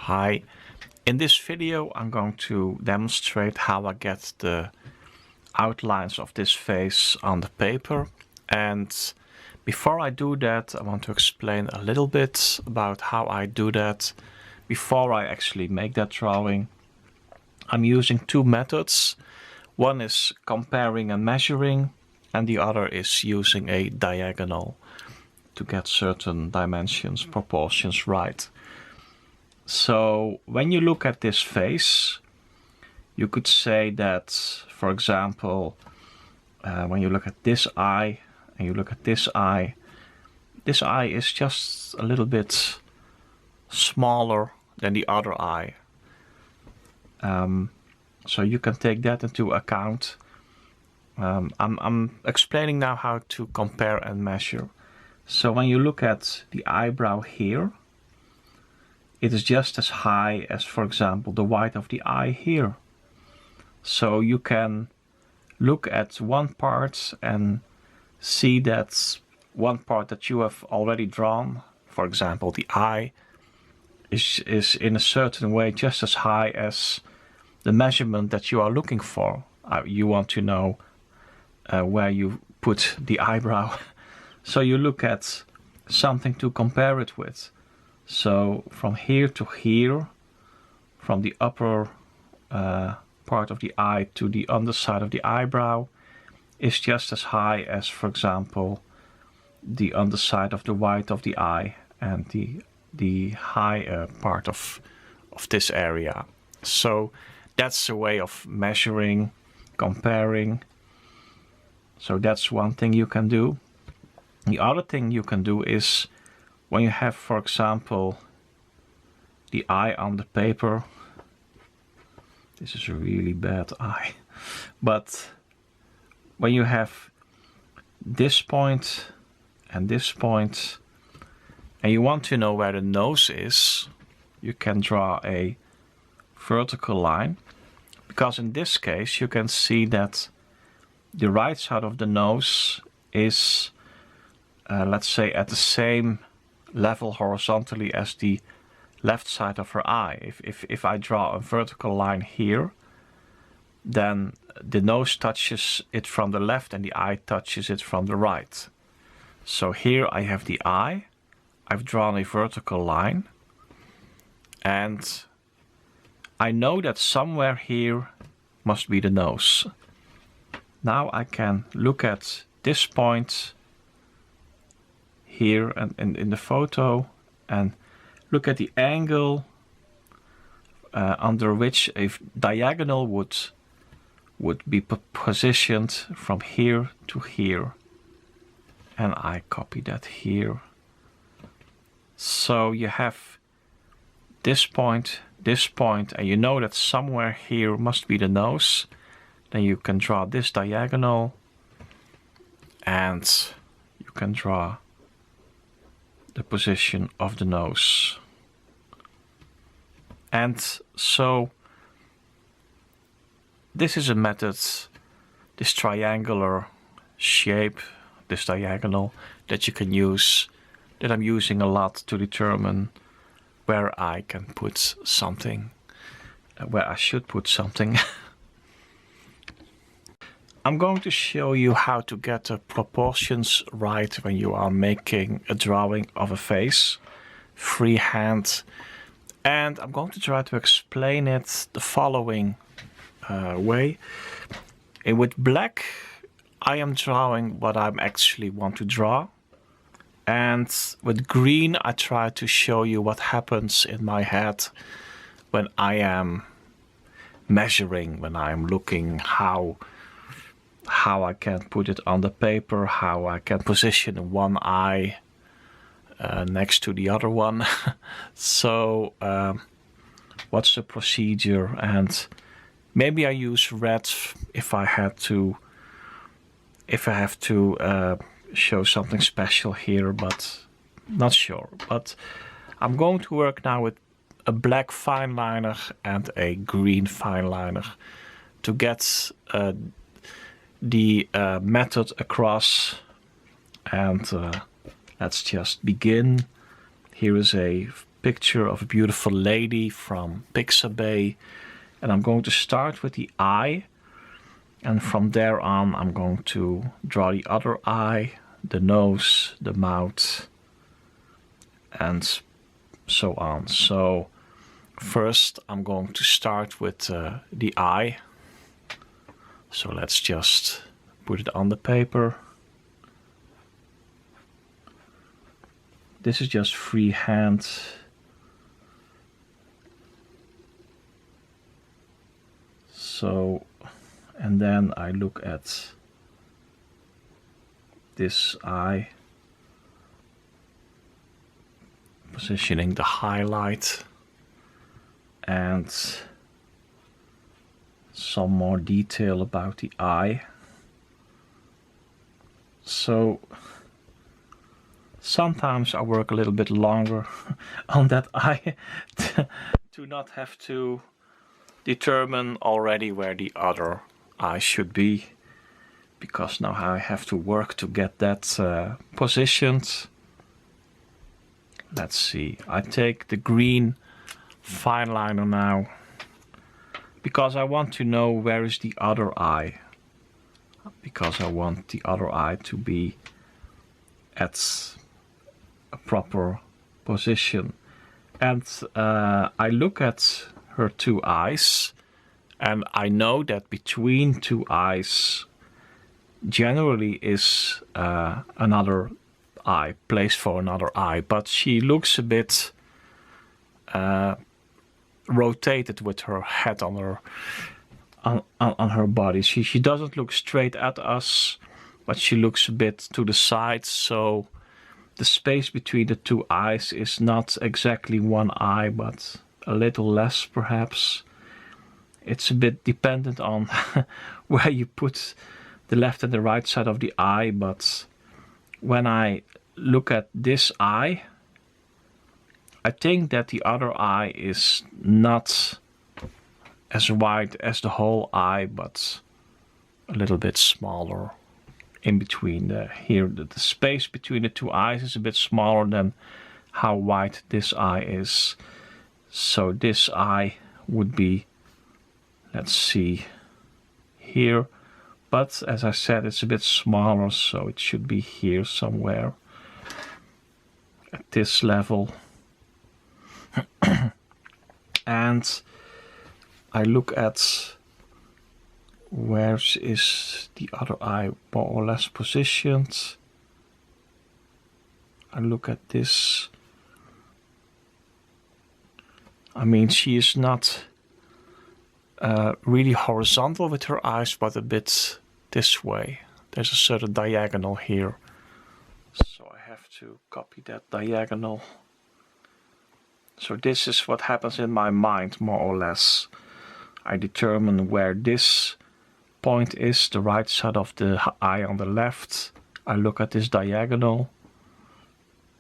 Hi, in this video I'm going to demonstrate how I get the outlines of this face on the paper, and before I do that I want to explain a little bit about how I do that before I actually make that drawing. I'm using two methods. One is comparing and measuring, and the other is using a diagonal to get certain dimensions, proportions right. So when you look at this face, you could say that, for example, when you look at this eye and you look at this eye is just a little bit smaller than the other eye. So you can take that into account. I'm explaining now how to compare and measure. So when you look at the eyebrow here, it is just as high as, for example, the white of the eye here. So you can look at one part and see that one part that you have already drawn, for example, the eye, is in a certain way just as high as the measurement that you are looking for. You want to know where you put the eyebrow. So you look at something to compare it with. So from here to here, from the upper part of the eye to the underside of the eyebrow, is just as high as, for example, the underside of the white of the eye and the higher part of this area. So that's a way of measuring, comparing. So that's one thing you can do. The other thing you can do is when you have, for example, the eye on the paper. This is a really bad eye. But when you have this point and this point, and you want to know where the nose is, you can draw a vertical line. Because in this case you can see that the right side of the nose is, let's say, at the same level horizontally as the left side of her eye. If I draw a vertical line here, then the nose touches it from the left and the eye touches it from the right. So here I have the eye, I've drawn a vertical line, and I know that somewhere here must be the nose. Now I can look at this point here and in the photo and look at the angle under which a diagonal would be positioned from here to here, and I copy that here. So you have this point, and you know that somewhere here must be the nose. Then you can draw this diagonal and you can draw the position of the nose. And so this is a method, this triangular shape, this diagonal, that you can use, that I'm using a lot to determine where I can put something, where I should put something. I'm going to show you how to get the proportions right when you are making a drawing of a face, freehand. And I'm going to try to explain it the following way. With black, I am drawing what I actually want to draw. And with green, I try to show you what happens in my head when I am measuring, when I am looking how I can put it on the paper, how I can position one eye next to the other one. So what's the procedure? And maybe I use red if I have to show something special here, but not sure. But I'm going to work now with a black fine liner and a green fine liner to get the method across. And let's just begin. Here is a picture of a beautiful lady from Pixabay, and I'm going to start with the eye, and from there on I'm going to draw the other eye, the nose, the mouth, and so on. So first I'm going to start with the eye. So let's just put it on the paper. This is just freehand. So, and then I look at this eye, positioning the highlight and some more detail about the eye. So sometimes I work a little bit longer on that eye to not have to determine already where the other eye should be, because now I have to work to get that positioned. Let's see, I take the green fine liner now because I want to know where is the other eye, because I want the other eye to be at a proper position. And I look at her two eyes, and I know that between two eyes generally is another eye, place for another eye, but she looks a bit rotated with her head on her on her body. She doesn't look straight at us, but she looks a bit to the side, so the space between the two eyes is not exactly one eye, but a little less perhaps. It's a bit dependent on where you put the left and the right side of the eye, but when I look at this eye, I think that the other eye is not as wide as the whole eye, but a little bit smaller in between. Here the space between the two eyes is a bit smaller than how wide this eye is. So this eye would be, let's see, here, but as I said, it's a bit smaller, so it should be here somewhere at this level. And I look at where is the other eye more or less positioned. I look at this. I mean, she is not really horizontal with her eyes, but a bit this way. There's a certain diagonal here, so I have to copy that diagonal. So this is what happens in my mind, more or less. I determine where this point is, the right side of the eye on the left. I look at this diagonal.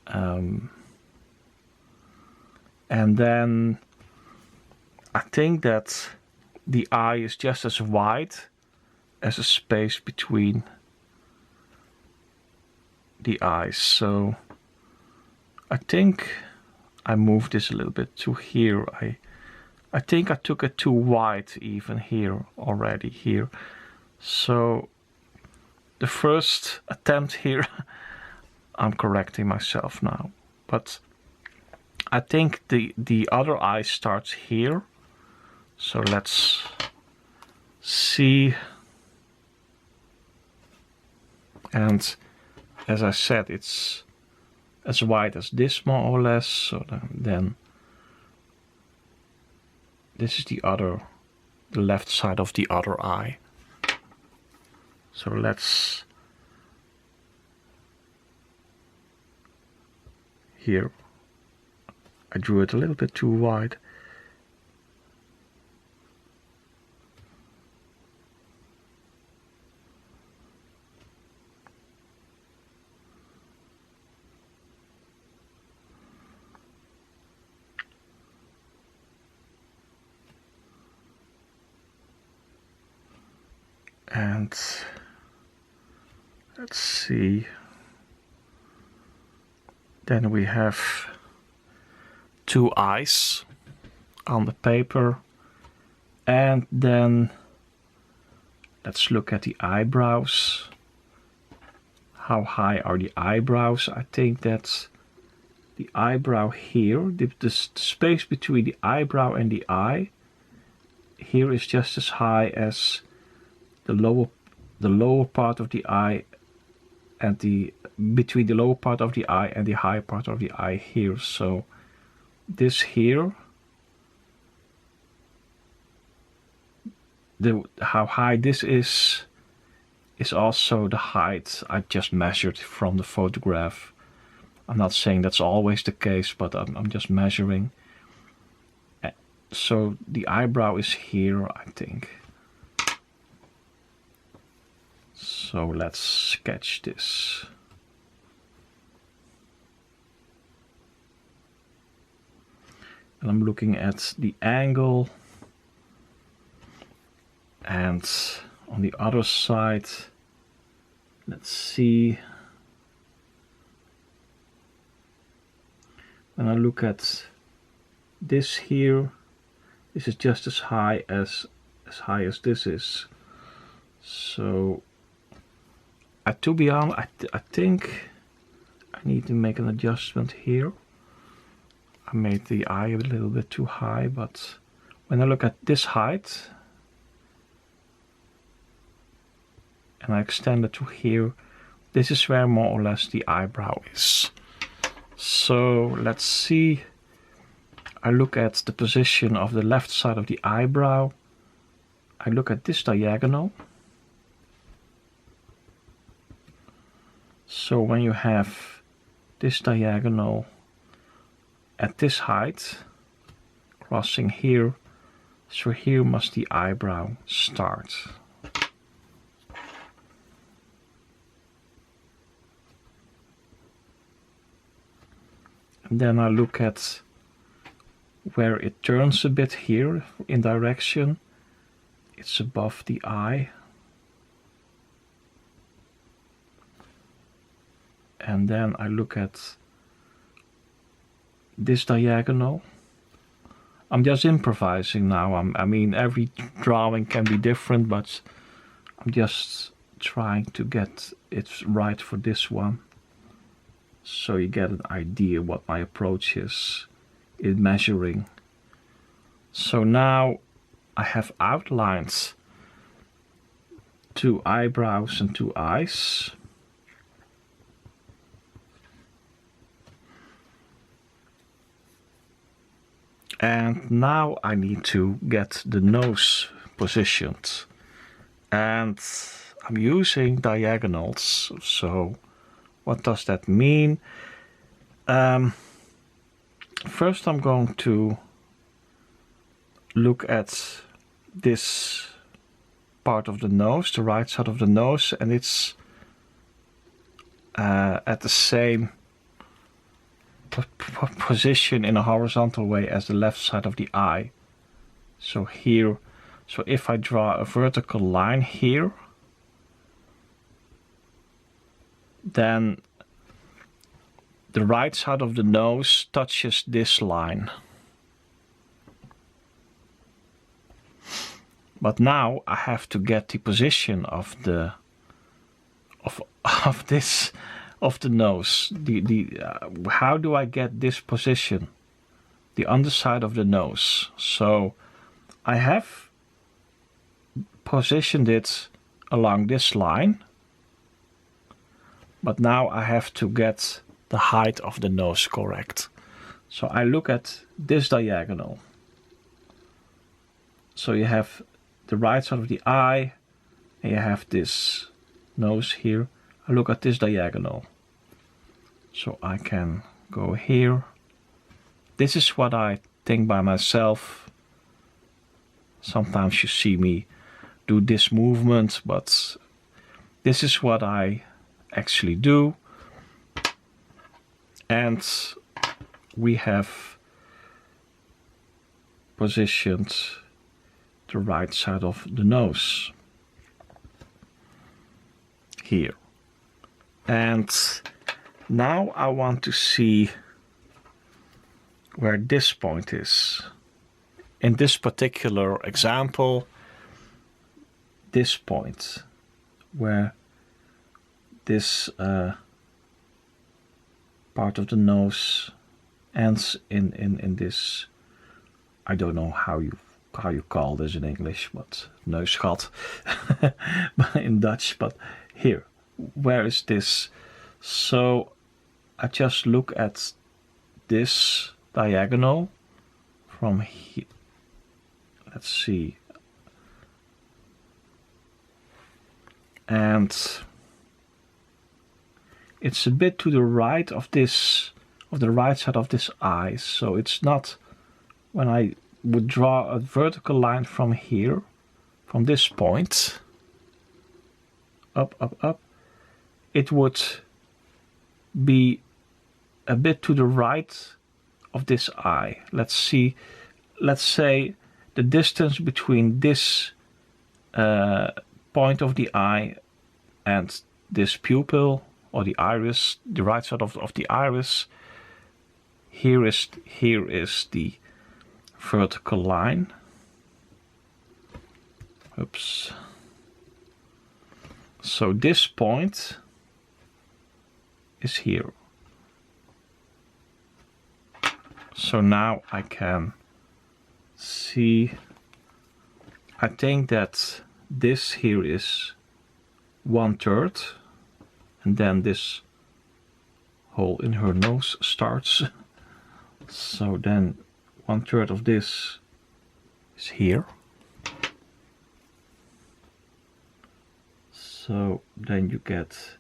And then I think that the eye is just as wide as a space between the eyes. So I think I moved this a little bit to here. I think I took it too wide even here already here. So the first attempt here, I'm correcting myself now, but I think the other eye starts here. So let's see. And as I said, it's as wide as this more or less. So then this is the left side of the other eye. So let's, here I drew it a little bit too wide. And let's see, then we have two eyes on the paper, and then let's look at the eyebrows. How high are the eyebrows? I think that's the eyebrow here, the space between the eyebrow and the eye here is just as high as the lower part of the eye, and between the lower part of the eye and the higher part of the eye here. So this here, how high this is also the height I just measured from the photograph. I'm not saying that's always the case, but I'm just measuring. So the eyebrow is here, I think. So let's sketch this. And I'm looking at the angle, and on the other side, let's see. When I look at this here, this is just as high as this is. So to be honest, I think I need to make an adjustment here. I made the eye a little bit too high, but when I look at this height and I extend it to here, this is where more or less the eyebrow is. So let's see. I look at the position of the left side of the eyebrow. I look at this diagonal. So when you have this diagonal at this height, crossing here, so here must the eyebrow start. And then I look at where it turns a bit here in direction. It's above the eye. And then I look at this diagonal. I'm just improvising now. I mean, every drawing can be different, but I'm just trying to get it right for this one. So you get an idea what my approach is in measuring. So now I have outlined two eyebrows and two eyes. And now I need to get the nose positioned. And I'm using diagonals. So what does that mean? First I'm going to look at this part of the nose, the right side of the nose, and it's at the same position in a horizontal way as the left side of the eye. So here, so if I draw a vertical line here, then the right side of the nose touches this line. But now I have to get the position of the nose. How do I get this position? The underside of the nose. So I have positioned it along this line. But now I have to get the height of the nose correct. So I look at this diagonal. So you have the right side of the eye, and you have this nose here. I look at this diagonal. So I can go here. This is what I think by myself. Sometimes you see me do this movement, but this is what I actually do. And we have positioned the right side of the nose here. And now I want to see where this point is. In this particular example, this point where this part of the nose ends in this, I don't know how you call this in English, but neusgat in Dutch, but here, where is this? So I just look at this diagonal from here. Let's see. And it's a bit to the right of this, of the right side of this eye. So it's not, when I would draw a vertical line from here, from this point, up, up, up, it would be a bit to the right of this eye. Let's see, let's say the distance between this point of the eye and this pupil or the iris, the right side of the iris, here is the vertical line. Oops. So this point is here. So now I can see, I think that this here is 1/3, and then this hole in her nose starts. So then 1/3 of this is here. So then you get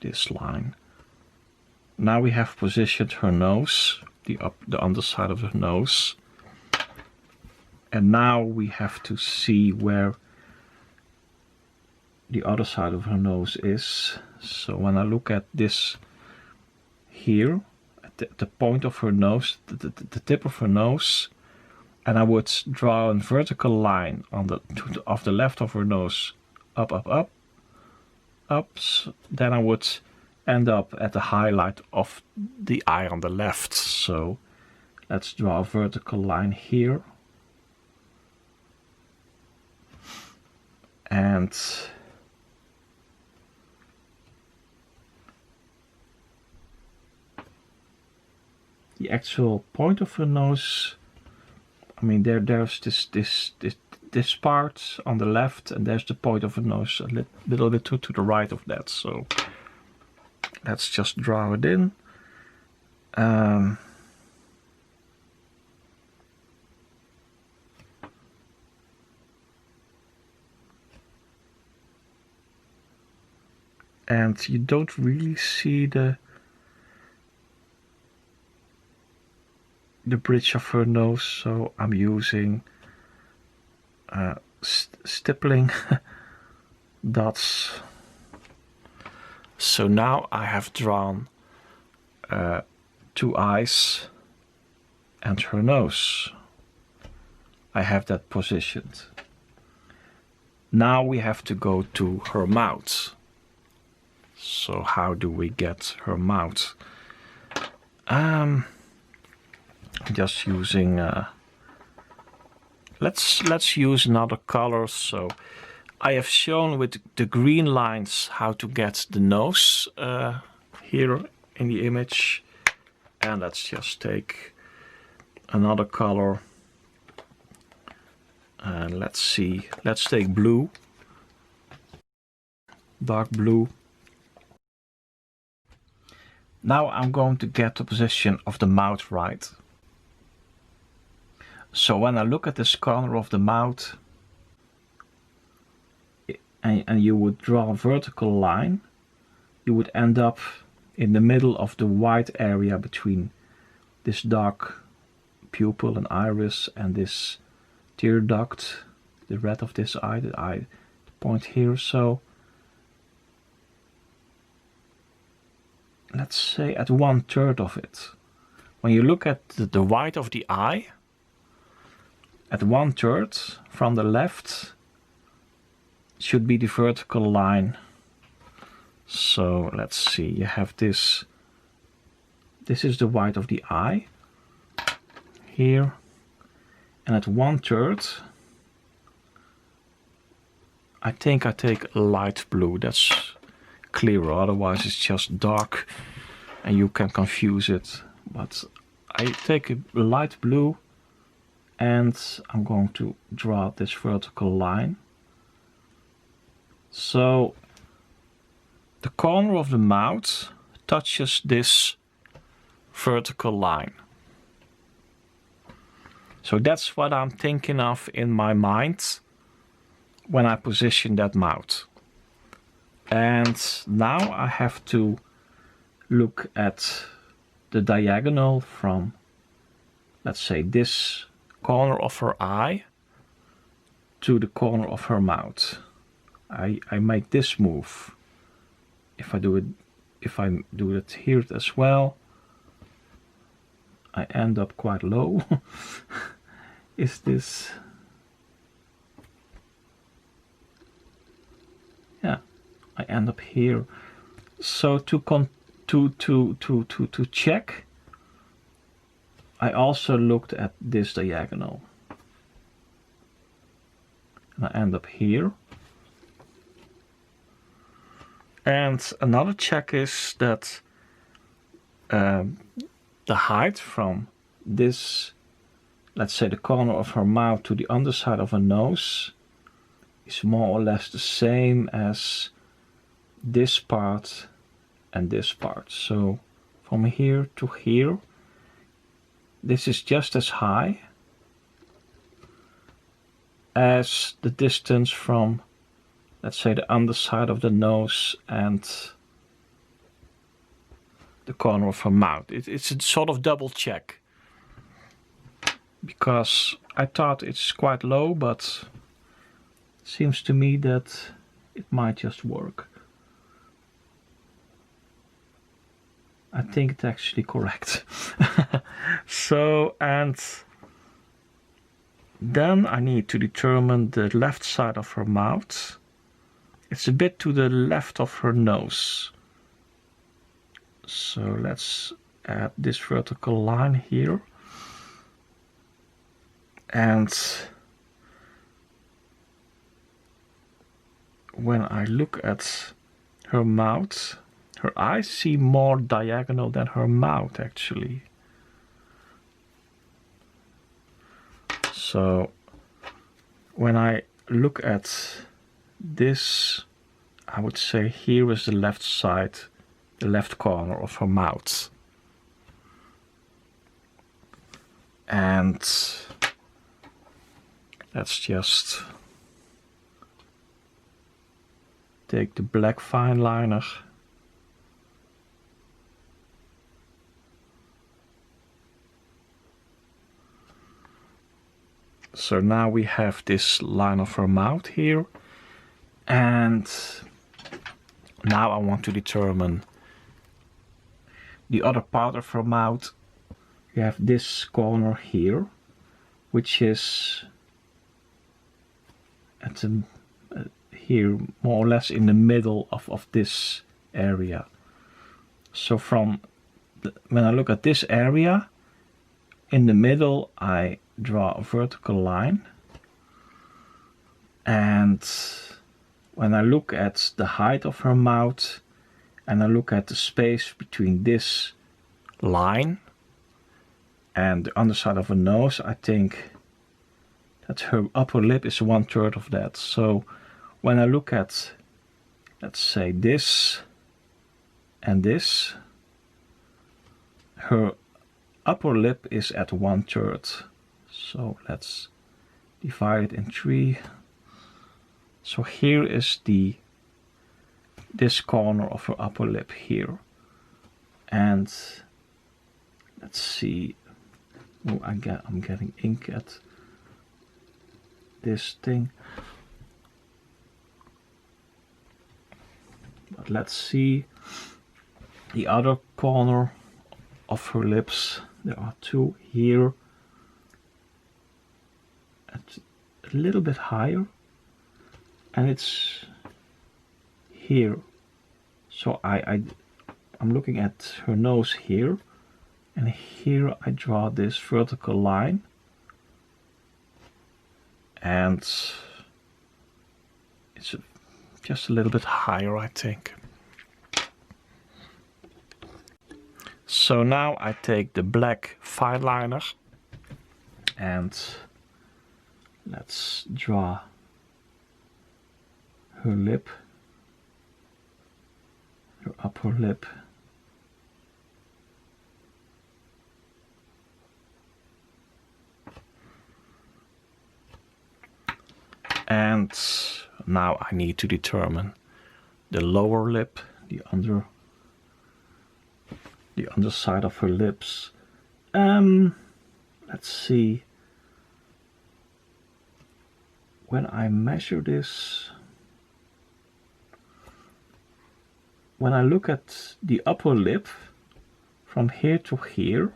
this line. Now we have positioned her nose, the underside of her nose, and now we have to see where the other side of her nose is. So when I look at this here, at the point of her nose, the tip of her nose, and I would draw a vertical line on the left of her nose, up, up, up, up, then I would end up at the highlight of the eye on the left. So let's draw a vertical line here, and the actual point of her nose, I mean there's this part on the left, and there's the point of her nose a little bit to the right of that. So let's just draw it in. And you don't really see the bridge of her nose, so I'm using stippling dots. So now I have drawn 2 eyes and her nose. I have that positioned. Now we have to go to her mouth. So how do we get her mouth? Just using let's use another color. So I have shown with the green lines how to get the nose here in the image, and let's just take another color. Let's see, let's take blue, dark blue. Now I'm going to get the position of the mouth right. So when I look at this corner of the mouth, and you would draw a vertical line, you would end up in the middle of the white area between this dark pupil and iris and this tear duct, the red of this eye, the point here. So let's say at 1/3 of it. When you look at the white of the eye, at 1/3 from the left, should be the vertical line. So let's see, you have this. This is the white of the eye here, and at 1/3 I think I take light blue. That's clearer, otherwise it's just dark and you can confuse it. But I take a light blue and I'm going to draw this vertical line. So the corner of the mouth touches this vertical line. So that's what I'm thinking of in my mind when I position that mouth. And now I have to look at the diagonal from, let's say, this corner of her eye to the corner of her mouth. I make this move. If I do it here as well, I end up quite low. Is this? Yeah, I end up here. So to check, I also looked at this diagonal, and I end up here. And another check is that the height from this, let's say the corner of her mouth to the underside of her nose, is more or less the same as this part and this part. So from here to here, this is just as high as the distance from, let's say, the underside of the nose and the corner of her mouth. It's a sort of double check, because I thought it's quite low, but it seems to me that it might just work. I think it's actually correct. So, and then I need to determine the left side of her mouth. It's a bit to the left of her nose. So let's add this vertical line here. And when I look at her mouth, her eyes seem more diagonal than her mouth actually. So when I look at this, I would say here is the left side, the left corner of her mouth. And let's just take the black fine liner . So now we have this line of her mouth here, and now I want to determine the other part of her mouth. You have this corner here, which is at here more or less in the middle of this area. So from when I look at this area, in the middle I draw a vertical line, and when I look at the height of her mouth and I look at the space between this line and the underside of her nose, I think that her upper lip is 1/3 of that. So when I look at, let's say, this and this, her upper lip is at 1/3. So let's divide it in 3. So here is this corner of her upper lip here. And let's see. Oh, I'm getting ink at this thing. But let's see the other corner of her lips. There are two here, at a little bit higher, and it's here. So I'm looking at her nose here, and here I draw this vertical line, and it's just a little bit higher, I think. So now I take the black fine liner and let's draw her lip, her upper lip. And now I need to determine the lower lip, the underside of her lips. Let's see. When I measure this, when I look at the upper lip from here to here,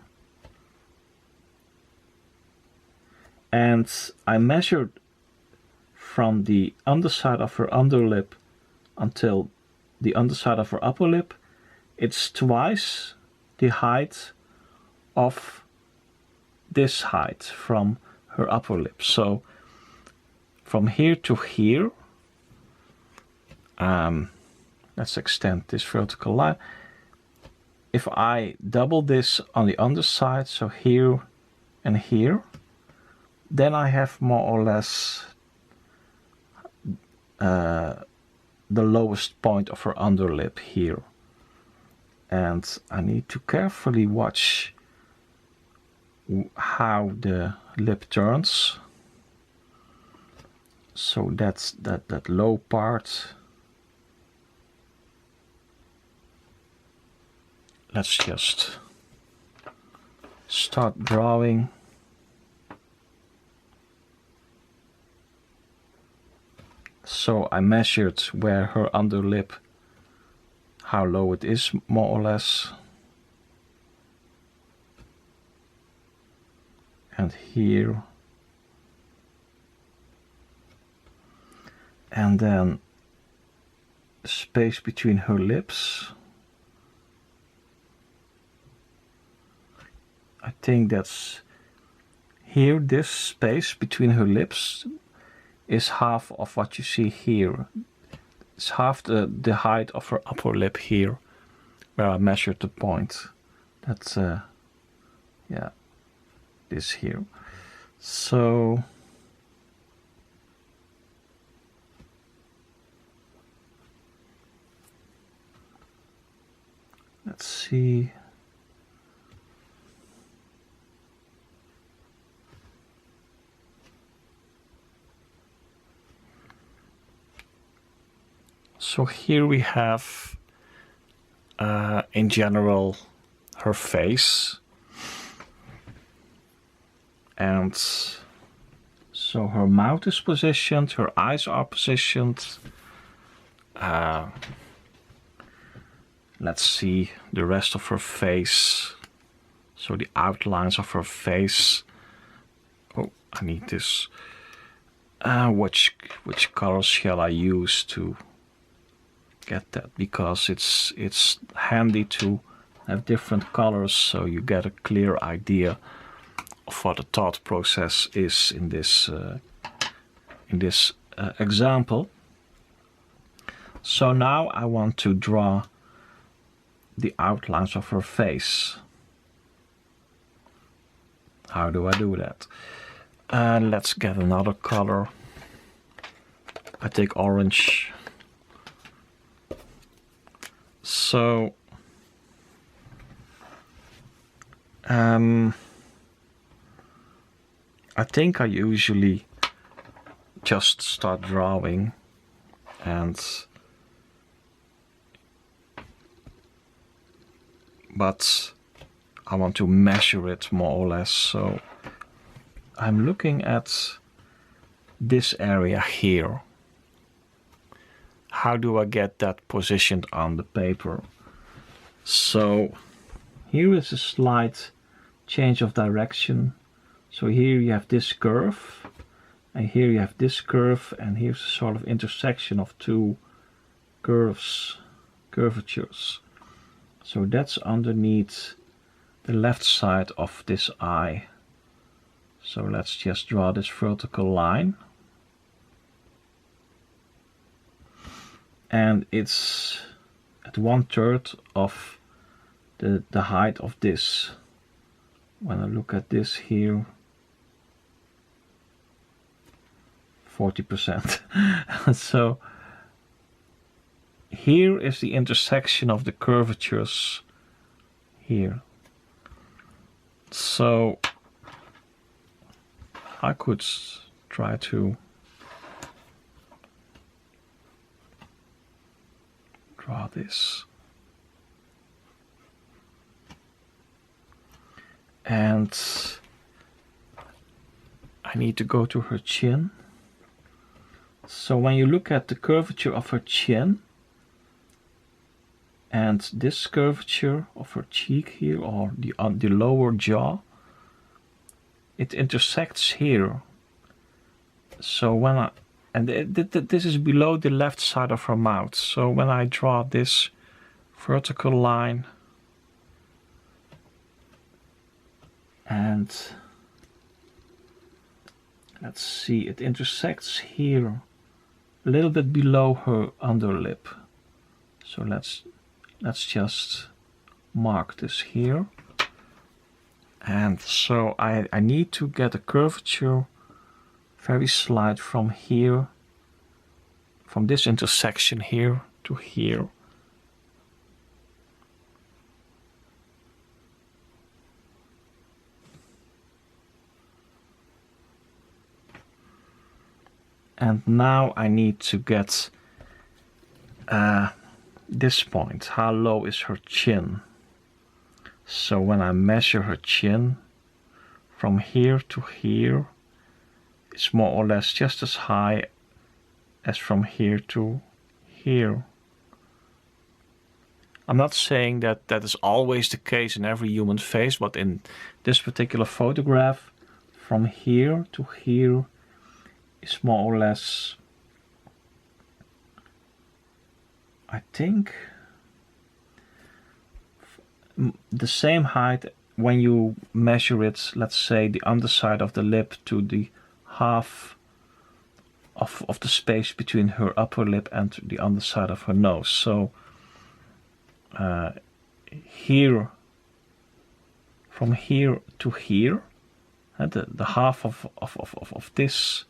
and I measured from the underside of her underlip until the underside of her upper lip, it's twice the height of this height from her upper lip. So from here to here, let's extend this vertical line. If I double this on the underside, so here and here, then I have more or less the lowest point of her underlip here. And I need to carefully watch how the lip turns. So that's that low part. Let's just start drawing. So I measured where her underlip, how low it is, more or less. And here. And then space between her lips. I think that's here, this space between her lips is half of what you see here. It's half the height of her upper lip here, where I measured the point. That's yeah, this here. So let's see. So here we have, in general, her face. And so her mouth is positioned, her eyes are positioned. Let's see the rest of her face. So the outlines of her face. Oh, I need this. Which colors shall I use to get that? Because it's handy to have different colors so you get a clear idea of what the thought process is in this example. So now I want to draw the outlines of her face. How do I do that? Let's get another color. I take orange. So I think I usually just start drawing, but I want to measure it more or less. So I'm looking at this area here. How do I get that positioned on the paper? So here is a slight change of direction. So here you have this curve, And here you have this curve, and here's a sort of intersection of two curvatures. So that's underneath the left side of this eye. So let's just draw this vertical line. And it's at 1/3 of the height of this. When I look at this here, 40%. So here is the intersection of the curvatures here. So I could try to draw this. And I need to go to her chin. So when you look at the curvature of her chin and this curvature of her cheek here, or the lower jaw, it intersects here. So when this is below the left side of her mouth. So when I draw this vertical line and let's see, it intersects here a little bit below her underlip. So let's just mark this here. And so I need to get a curvature very slight from here, from this intersection here to here. And now I need to get this point. How low is her chin? So when I measure her chin from here to here, it's more or less just as high as from here to here. I'm not saying that that is always the case in every human face, but in this particular photograph, from here to here is more or less, I think, the same height when you measure it, let's say the underside of the lip to the half of the space between her upper lip and the underside of her nose. So here, from here to here, the half of this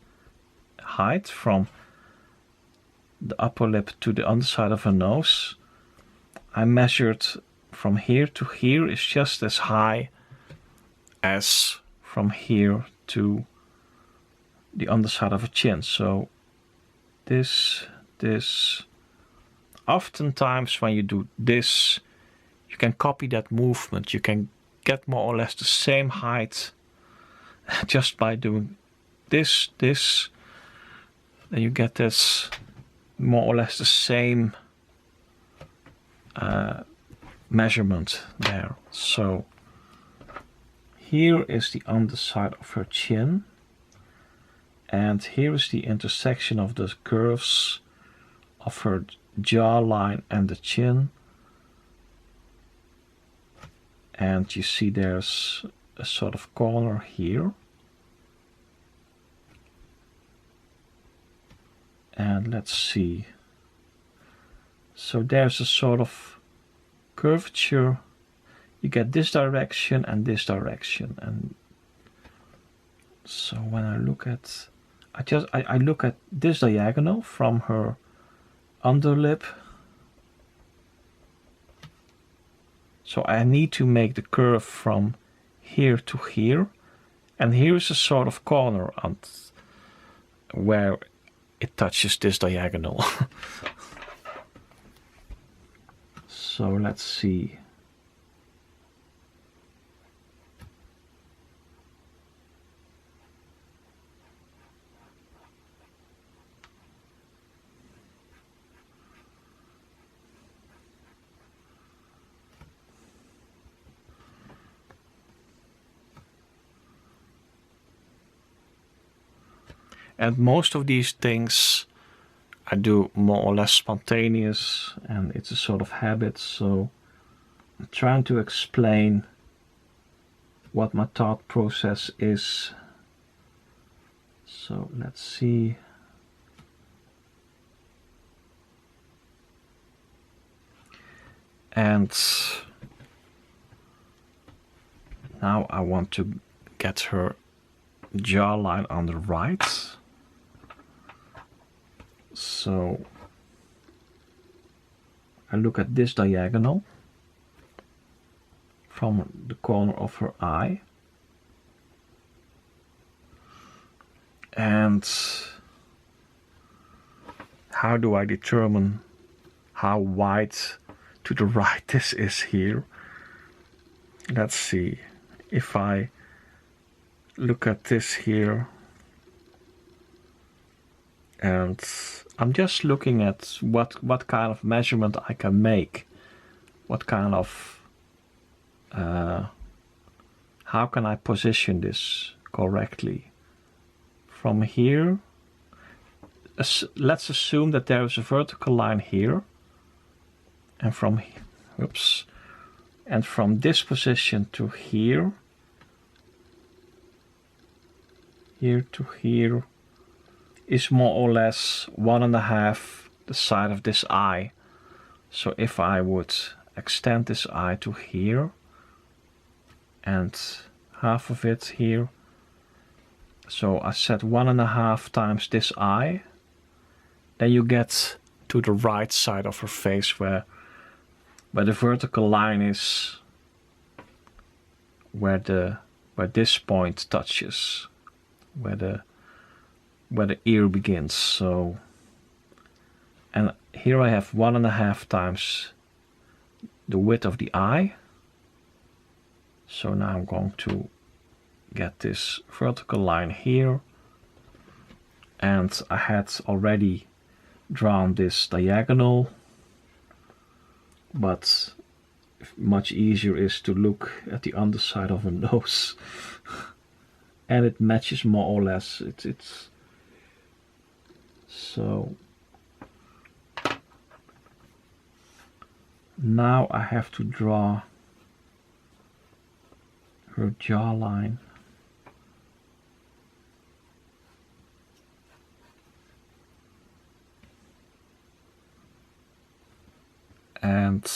height from the upper lip to the underside of her nose, I measured from here to here is just as high as from here to the underside of her chin. So this, oftentimes when you do this, you can copy that movement. You can get more or less the same height just by doing this, then you get this more or less the same measurement there. So here is the underside of her chin, and here is the intersection of the curves of her jawline and the chin. And you see there's a sort of corner here. And let's see. So there's a sort of curvature. You get this direction and this direction. And so when I look at, I look at this diagonal from her underlip. So I need to make the curve from here to here. And here's a sort of corner where it touches this diagonal. So let's see. And most of these things I do more or less spontaneous, and it's a sort of habit, so I'm trying to explain what my thought process is. So let's see. And now I want to get her jawline on the right. So I look at this diagonal from the corner of her eye. And how do I determine how wide to the right this is here? Let's see. If I look at this here, and I'm just looking at what kind of measurement I can make, what kind of how can I position this correctly. From here, let's assume that there is a vertical line here, and from this position to here to here is more or less 1.5 the side of this eye. So if I would extend this eye to here and half of it here, so I set 1.5 times this eye, then you get to the right side of her face where the vertical line is, where this point touches, where the ear begins. So, and here I have 1.5 times the width of the eye. So now I'm going to get this vertical line here, and I had already drawn this diagonal, but much easier is to look at the underside of her nose and it matches more or less. It's so now I have to draw her jawline. And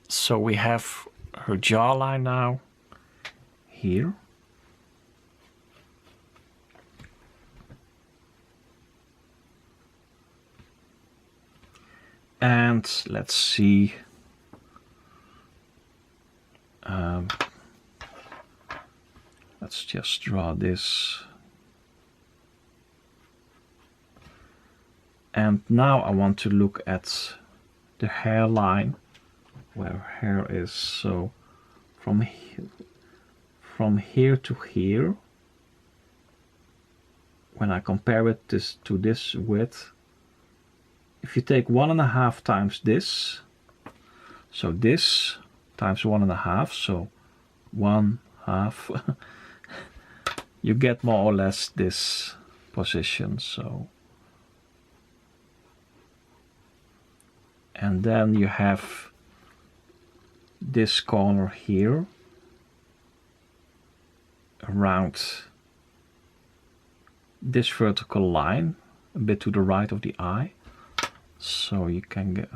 so we have her jawline now here. And let's see. Let's just draw this. And now I want to look at the hairline, where her hair is. So from here to here, when I compare it to this width, if you take 1.5 times this, so this times 1.5, so 1/2, you get more or less this position. So, and then you have this corner here around this vertical line, a bit to the right of the eye. So you can get,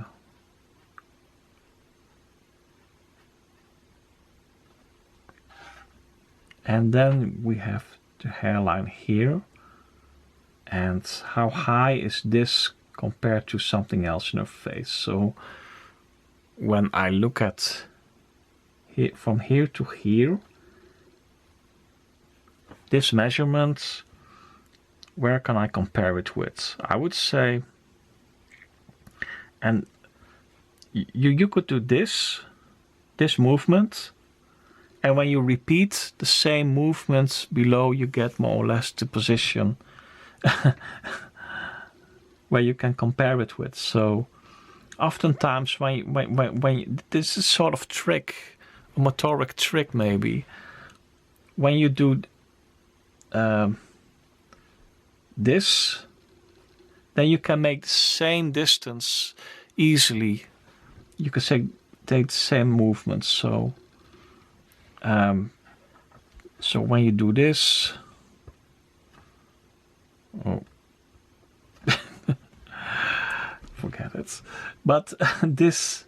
and then we have the hairline here, and how high is this compared to something else in her face. So when I look at here, from here to here, this measurement, where can I compare it with? I would say, and you could do this movement, and when you repeat the same movements below, you get more or less the position where you can compare it with. So oftentimes when this is sort of trick, a motoric trick maybe, when you do this, then you can make the same distance easily. You can say take the same movement. So so when you do this, oh, forget it. But this,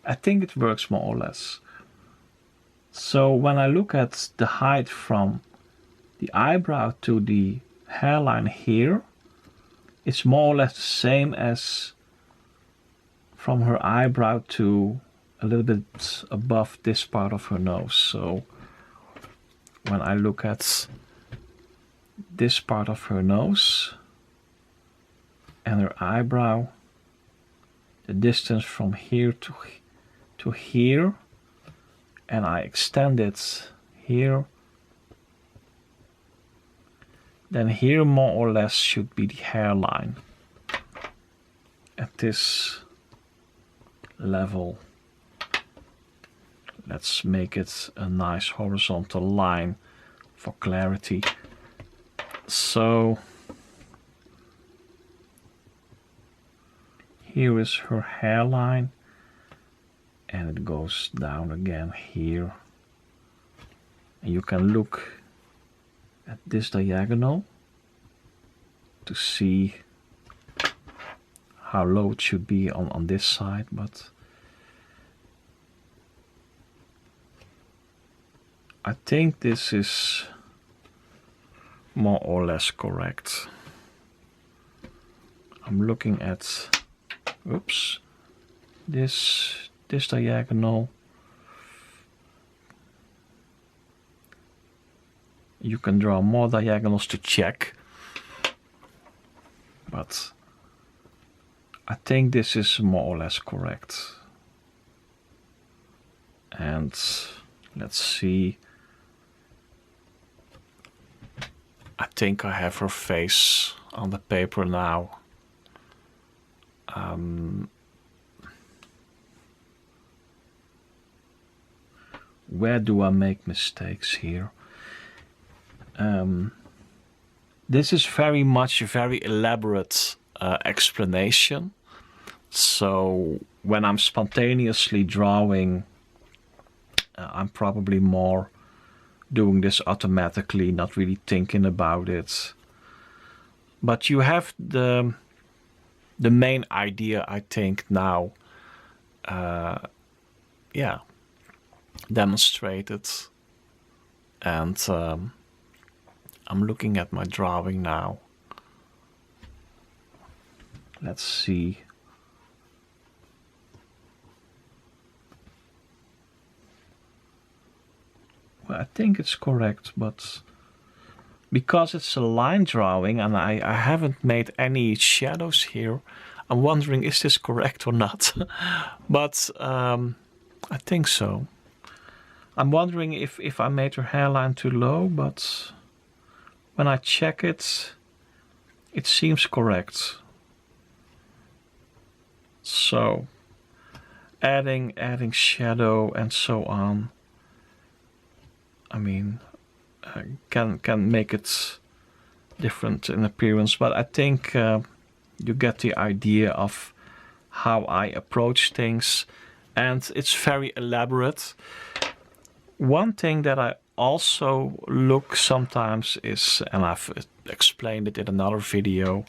I think it works more or less. So when I look at the height from the eyebrow to the hairline here, it's more or less the same as from her eyebrow to a little bit above this part of her nose. So when I look at this part of her nose and her eyebrow, the distance from here to here, and I extend it here, then here more or less should be the hairline at this level. Let's make it a nice horizontal line for clarity. So here is her hairline, and it goes down again here. And you can look at this diagonal to see how low it should be on this side, but I think this is more or less correct. I'm looking at, oops, this diagonal. You can draw more diagonals to check, but I think this is more or less correct. And let's see. I think I have her face on the paper now. Where do I make mistakes here? This is very much a very elaborate explanation. So when I'm spontaneously drawing, I'm probably more doing this automatically, not really thinking about it. But you have the main idea, I think, now. Yeah, demonstrated. And I'm looking at my drawing now. Let's see. Well, I think it's correct, but because it's a line drawing and I haven't made any shadows here, I'm wondering, is this correct or not? But I think so. I'm wondering if I made her hairline too low, but when I check it, it seems correct. So adding shadow and so on, I mean, can make it different in appearance, but I think you get the idea of how I approach things, and it's very elaborate. One thing that I also look sometimes is, and I've explained it in another video,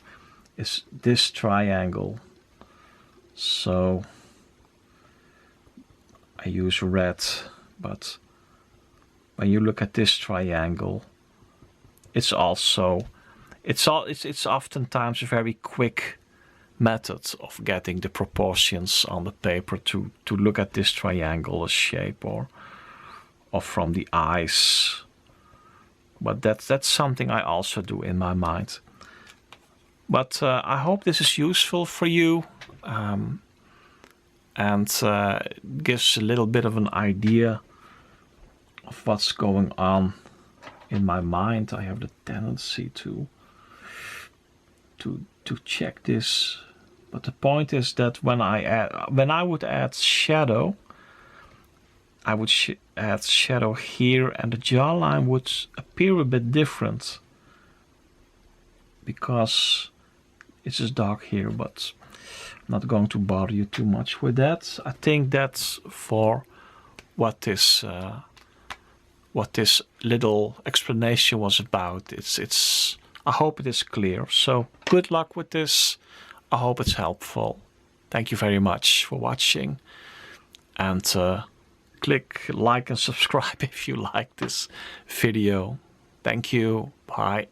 is this triangle. So I use red, but when you look at this triangle, it's oftentimes a very quick method of getting the proportions on the paper to look at this triangle shape or from the eyes. But that's something I also do in my mind. But I hope this is useful for you, and gives a little bit of an idea of what's going on in my mind. I have the tendency to check this, but the point is that when I would add shadow, I would add shadow here, and the jawline would appear a bit different. because it's just dark here, but I'm not going to bother you too much with that. I think that's for what this little explanation was about. It's I hope it is clear. So good luck with this. I hope it's helpful. Thank you very much for watching, and click like and subscribe if you like this video. Thank you. Bye.